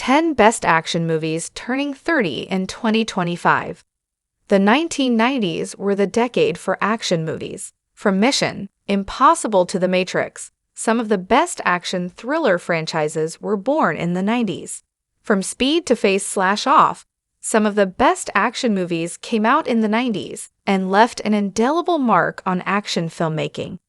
10 Best Action Movies Turning 30 in 2025. The 1990s were the decade for action movies. From Mission Impossible to The Matrix, some of the best action thriller franchises were born in the 90s. From Speed to Face/Off, some of the best action movies came out in the 90s and left an indelible mark on action filmmaking.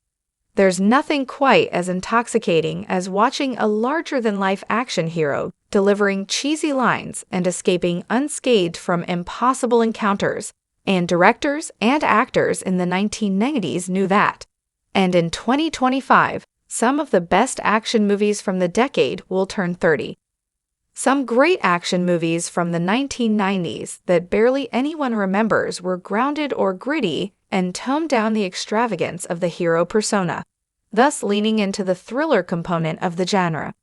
There's nothing quite as intoxicating as watching a larger-than-life action hero delivering cheesy lines and escaping unscathed from impossible encounters, and directors and actors in the 1990s knew that. And in 2025, some of the best action movies from the decade will turn 30. Some great action movies from the 1990s that barely anyone remembers were grounded or gritty and toned down the extravagance of the hero persona, thus leaning into the thriller component of the genre.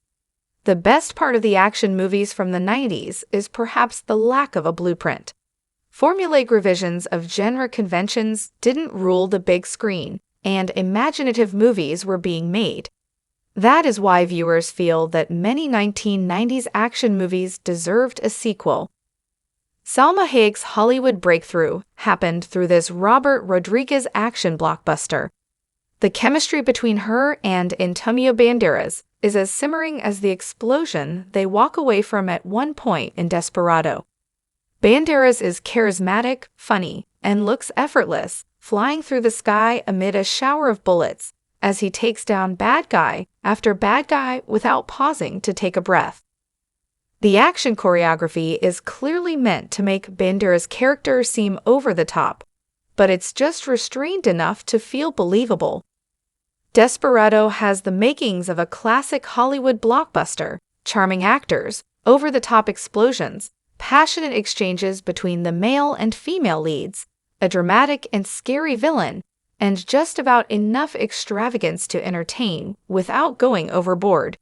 The best part of the action movies from the 90s is perhaps the lack of a blueprint. Formulaic revisions of genre conventions didn't rule the big screen, and imaginative movies were being made. That is why viewers feel that many 1990s action movies deserved a sequel. Salma Hayek's Hollywood breakthrough happened through this Robert Rodriguez action blockbuster. The chemistry between her and Antonio Banderas is as simmering as the explosion they walk away from at one point in Desperado. Banderas is charismatic, funny, and looks effortless, flying through the sky amid a shower of bullets as he takes down bad guy after bad guy without pausing to take a breath. The action choreography is clearly meant to make Banderas' character seem over the top, but it's just restrained enough to feel believable. Desperado has the makings of a classic Hollywood blockbuster: charming actors, over-the-top explosions, passionate exchanges between the male and female leads, a dramatic and scary villain, and just about enough extravagance to entertain without going overboard.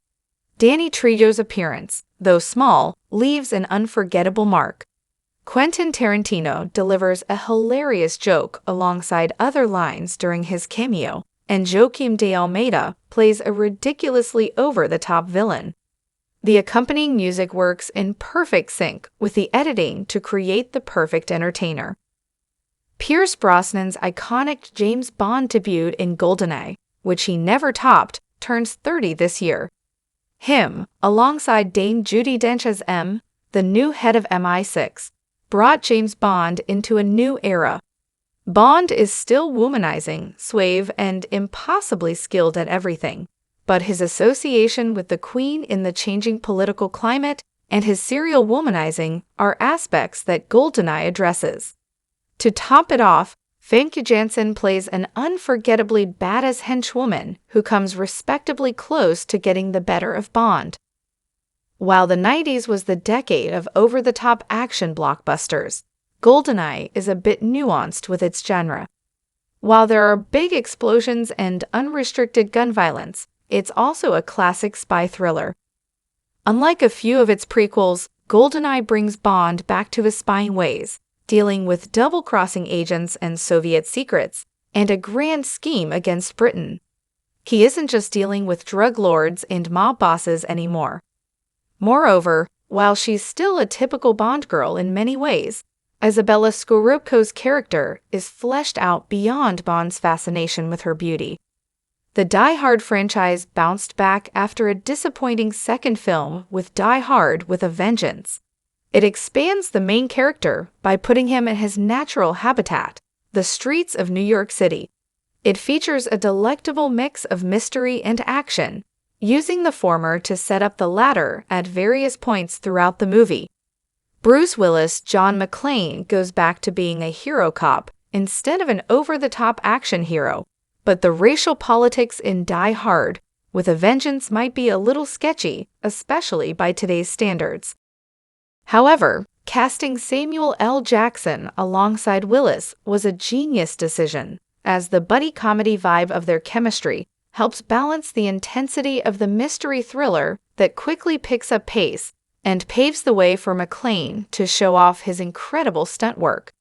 Danny Trejo's appearance, though small, leaves an unforgettable mark. Quentin Tarantino delivers a hilarious joke alongside other lines during his cameo, and Joaquim de Almeida plays a ridiculously over-the-top villain. The accompanying music works in perfect sync with the editing to create the perfect entertainer. Pierce Brosnan's iconic James Bond debut in GoldenEye, which he never topped, turns 30 this year. Him, alongside Dame Judi Dench as M, the new head of MI6, brought James Bond into a new era. Bond is still womanizing, suave, and impossibly skilled at everything, but his association with the Queen in the changing political climate and his serial womanizing are aspects that GoldenEye addresses. To top it off, Famke Janssen plays an unforgettably badass henchwoman who comes respectably close to getting the better of Bond. While the 90s was the decade of over-the-top action blockbusters, GoldenEye is a bit nuanced with its genre. While there are big explosions and unrestricted gun violence, it's also a classic spy thriller. Unlike a few of its prequels, GoldenEye brings Bond back to his spying ways, dealing with double-crossing agents and Soviet secrets, and a grand scheme against Britain. He isn't just dealing with drug lords and mob bosses anymore. Moreover, while she's still a typical Bond girl in many ways, Isabella Scorupco's character is fleshed out beyond Bond's fascination with her beauty. The Die Hard franchise bounced back after a disappointing second film with Die Hard with a Vengeance. It expands the main character by putting him in his natural habitat, the streets of New York City. It features a delectable mix of mystery and action, using the former to set up the latter at various points throughout the movie. Bruce Willis' John McClane goes back to being a hero cop instead of an over-the-top action hero, but the racial politics in Die Hard with a Vengeance might be a little sketchy, especially by today's standards. However, casting Samuel L. Jackson alongside Willis was a genius decision, as the buddy comedy vibe of their chemistry helps balance the intensity of the mystery thriller that quickly picks up pace and paves the way for McClane to show off his incredible stunt work.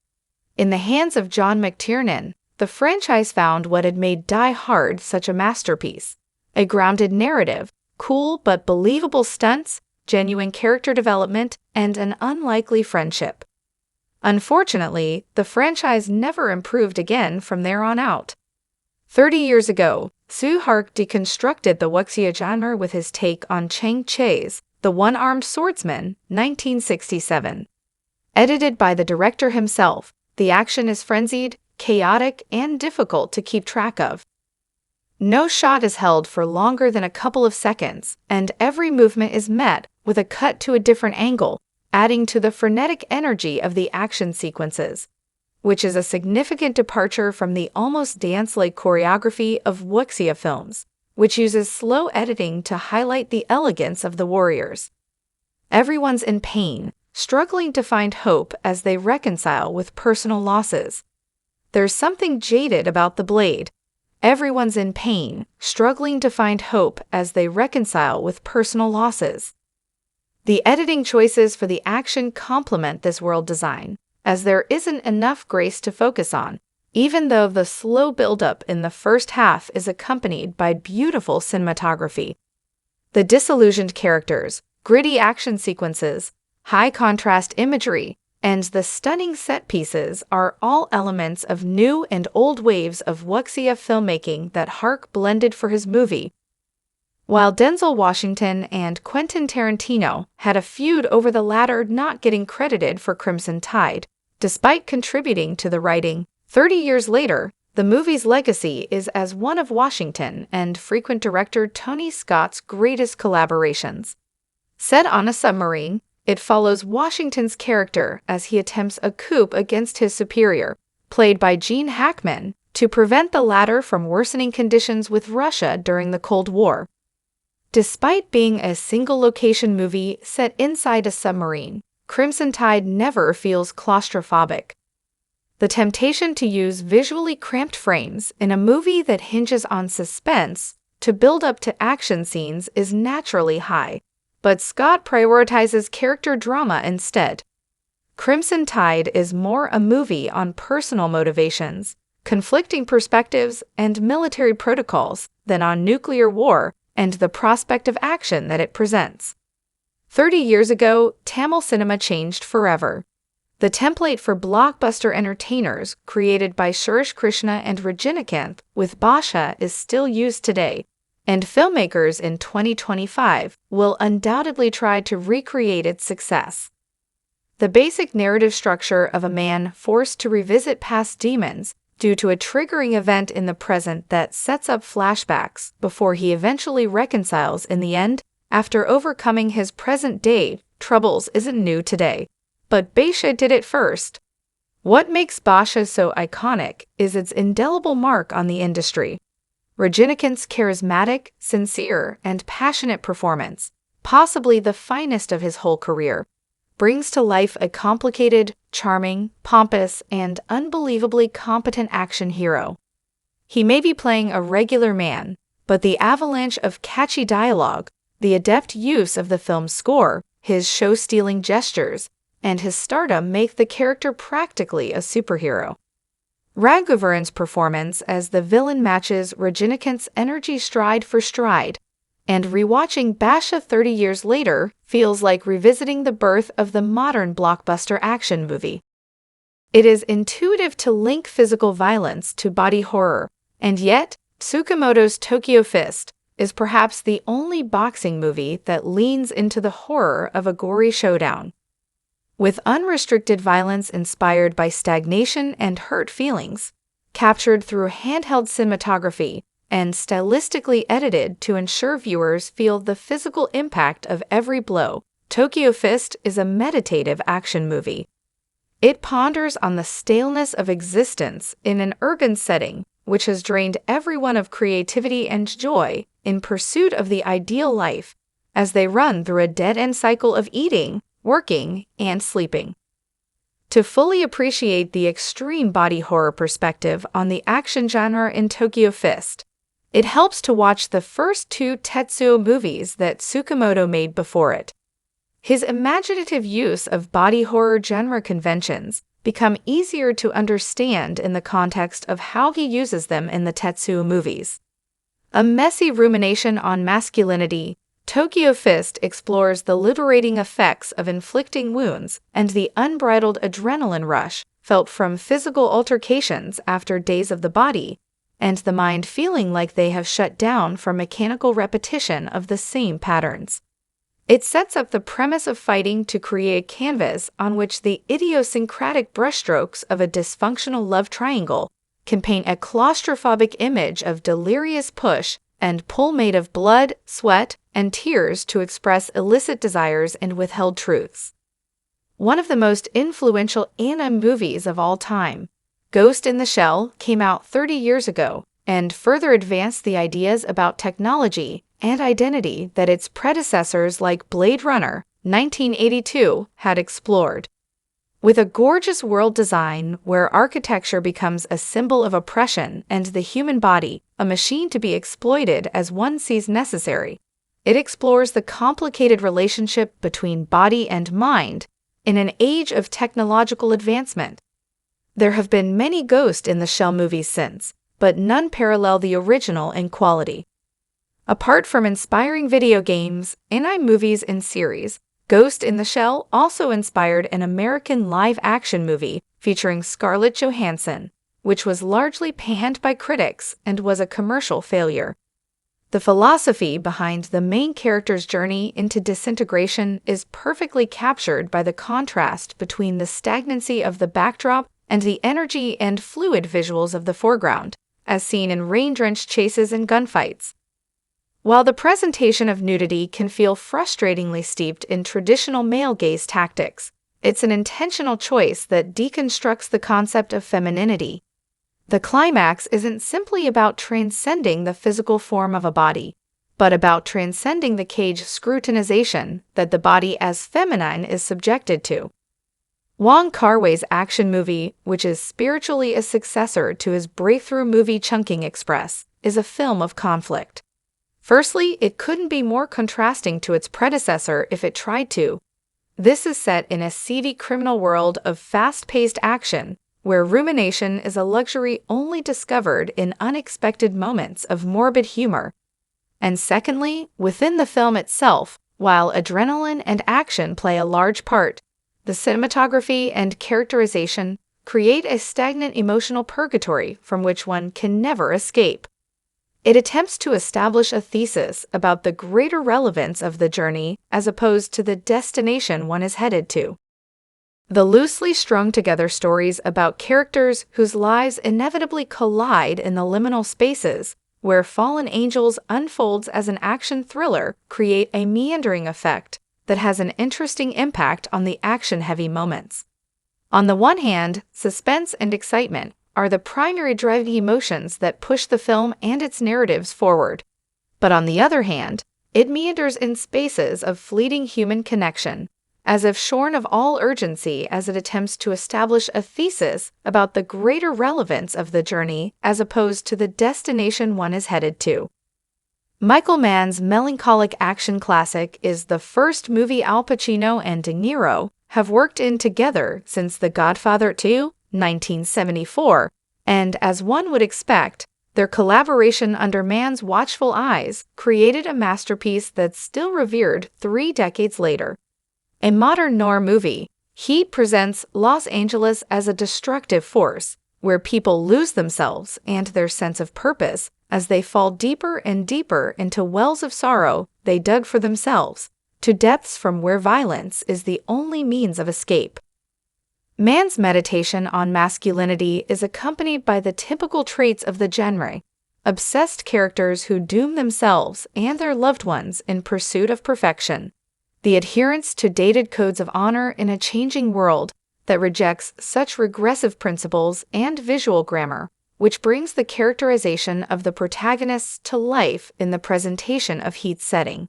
In the hands of John McTiernan, the franchise found what had made Die Hard such a masterpiece: a grounded narrative, cool but believable stunts, genuine character development, and an unlikely friendship. Unfortunately, the franchise never improved again from there on out. 30 years ago, Soo Hark deconstructed the wuxia genre with his take on Chang Che's The One-Armed Swordsman, 1967. Edited by the director himself, the action is frenzied, chaotic, and difficult to keep track of. No shot is held for longer than a couple of seconds, and every movement is met with a cut to a different angle, adding to the frenetic energy of the action sequences, which is a significant departure from the almost dance-like choreography of wuxia films, which uses slow editing to highlight the elegance of the warriors. Everyone's in pain, struggling to find hope as they reconcile with personal losses. There's something jaded about the blade. Everyone's in pain, struggling to find hope as they reconcile with personal losses. The editing choices for the action complement this world design, as there isn't enough grace to focus on, even though the slow buildup in the first half is accompanied by beautiful cinematography. The disillusioned characters, gritty action sequences, high contrast imagery, and the stunning set pieces are all elements of new and old waves of wuxia filmmaking that Hark blended for his movie. While Denzel Washington and Quentin Tarantino had a feud over the latter not getting credited for Crimson Tide, despite contributing to the writing, 30 years later, the movie's legacy is as one of Washington and frequent director Tony Scott's greatest collaborations. Set on a submarine, it follows Washington's character as he attempts a coup against his superior, played by Gene Hackman, to prevent the latter from worsening conditions with Russia during the Cold War. Despite being a single-location movie set inside a submarine, Crimson Tide never feels claustrophobic. The temptation to use visually cramped frames in a movie that hinges on suspense to build up to action scenes is naturally high, but Scott prioritizes character drama instead. Crimson Tide is more a movie on personal motivations, conflicting perspectives, and military protocols than on nuclear war and the prospect of action that it presents. 30 years ago, Tamil cinema changed forever. The template for blockbuster entertainers created by Suresh Krishna and Rajinikanth with Basha is still used today, and filmmakers in 2025 will undoubtedly try to recreate its success. The basic narrative structure of a man forced to revisit past demons due to a triggering event in the present that sets up flashbacks before he eventually reconciles in the end after overcoming his present-day troubles isn't new today. But Basha did it first. What makes Basha so iconic is its indelible mark on the industry. Rajinikanth's charismatic, sincere, and passionate performance, possibly the finest of his whole career, brings to life a complicated, charming, pompous, and unbelievably competent action hero. He may be playing a regular man, but the avalanche of catchy dialogue, the adept use of the film's score, his show-stealing gestures, and his stardom make the character practically a superhero. Raghuvaran's performance as the villain matches Rajinikanth's energy stride for stride, and rewatching Basha 30 years later feels like revisiting the birth of the modern blockbuster action movie. It is intuitive to link physical violence to body horror, and yet, Tsukamoto's Tokyo Fist is perhaps the only boxing movie that leans into the horror of a gory showdown. With unrestricted violence inspired by stagnation and hurt feelings, captured through handheld cinematography, and stylistically edited to ensure viewers feel the physical impact of every blow, Tokyo Fist is a meditative action movie. It ponders on the staleness of existence in an urban setting, which has drained everyone of creativity and joy in pursuit of the ideal life, as they run through a dead-end cycle of eating, working, and sleeping. To fully appreciate the extreme body horror perspective on the action genre in Tokyo Fist, it helps to watch the first two Tetsuo movies that Tsukamoto made before it. His imaginative use of body horror genre conventions become easier to understand in the context of how he uses them in the Tetsuo movies. A messy rumination on masculinity, Tokyo Fist explores the liberating effects of inflicting wounds and the unbridled adrenaline rush felt from physical altercations after days of the body, and the mind feeling like they have shut down from mechanical repetition of the same patterns. It sets up the premise of fighting to create a canvas on which the idiosyncratic brushstrokes of a dysfunctional love triangle can paint a claustrophobic image of delirious push and pull made of blood, sweat, and tears to express illicit desires and withheld truths. One of the most influential anime movies of all time, Ghost in the Shell, came out 30 years ago and further advanced the ideas about technology and identity that its predecessors like Blade Runner, 1982, had explored. With a gorgeous world design where architecture becomes a symbol of oppression and the human body a machine to be exploited as one sees necessary, it explores the complicated relationship between body and mind in an age of technological advancement. There have been many Ghost in the Shell movies since, but none parallel the original in quality. Apart from inspiring video games, anime movies, and series, Ghost in the Shell also inspired an American live-action movie featuring Scarlett Johansson, which was largely panned by critics and was a commercial failure. The philosophy behind the main character's journey into disintegration is perfectly captured by the contrast between the stagnancy of the backdrop and the energy and fluid visuals of the foreground, as seen in rain-drenched chases and gunfights. While the presentation of nudity can feel frustratingly steeped in traditional male gaze tactics, it's an intentional choice that deconstructs the concept of femininity. The climax isn't simply about transcending the physical form of a body, but about transcending the cage scrutinization that the body as feminine is subjected to. Wong Kar-wai's action movie, which is spiritually a successor to his breakthrough movie Chungking Express, is a film of conflict. Firstly, it couldn't be more contrasting to its predecessor if it tried to. This is set in a seedy criminal world of fast-paced action, where rumination is a luxury only discovered in unexpected moments of morbid humor. And secondly, within the film itself, while adrenaline and action play a large part, the cinematography and characterization create a stagnant emotional purgatory from which one can never escape. It attempts to establish a thesis about the greater relevance of the journey as opposed to the destination one is headed to. The loosely strung together stories about characters whose lives inevitably collide in the liminal spaces where Fallen Angels unfolds as an action thriller create a meandering effect that has an interesting impact on the action-heavy moments. On the one hand, suspense and excitement are the primary driving emotions that push the film and its narratives forward. But on the other hand, it meanders in spaces of fleeting human connection, as if shorn of all urgency as it attempts to establish a thesis about the greater relevance of the journey as opposed to the destination one is headed to. Michael Mann's melancholic action classic is the first movie Al Pacino and De Niro have worked in together since The Godfather 2, 1974, and as one would expect, their collaboration under Mann's watchful eyes created a masterpiece that's still revered 3 decades later. A modern noir movie, Heat presents Los Angeles as a destructive force, where people lose themselves and their sense of purpose as they fall deeper and deeper into wells of sorrow they dug for themselves, to depths from where violence is the only means of escape. Mann's meditation on masculinity is accompanied by the typical traits of the genre: obsessed characters who doom themselves and their loved ones in pursuit of perfection, the adherence to dated codes of honor in a changing world that rejects such regressive principles, and visual grammar, which brings the characterization of the protagonists to life in the presentation of Heat's setting.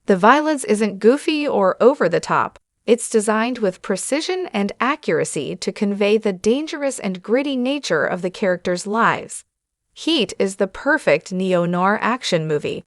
The violence isn't goofy or over the top. It's designed with precision and accuracy to convey the dangerous and gritty nature of the characters' lives. Heat is the perfect neo-noir action movie,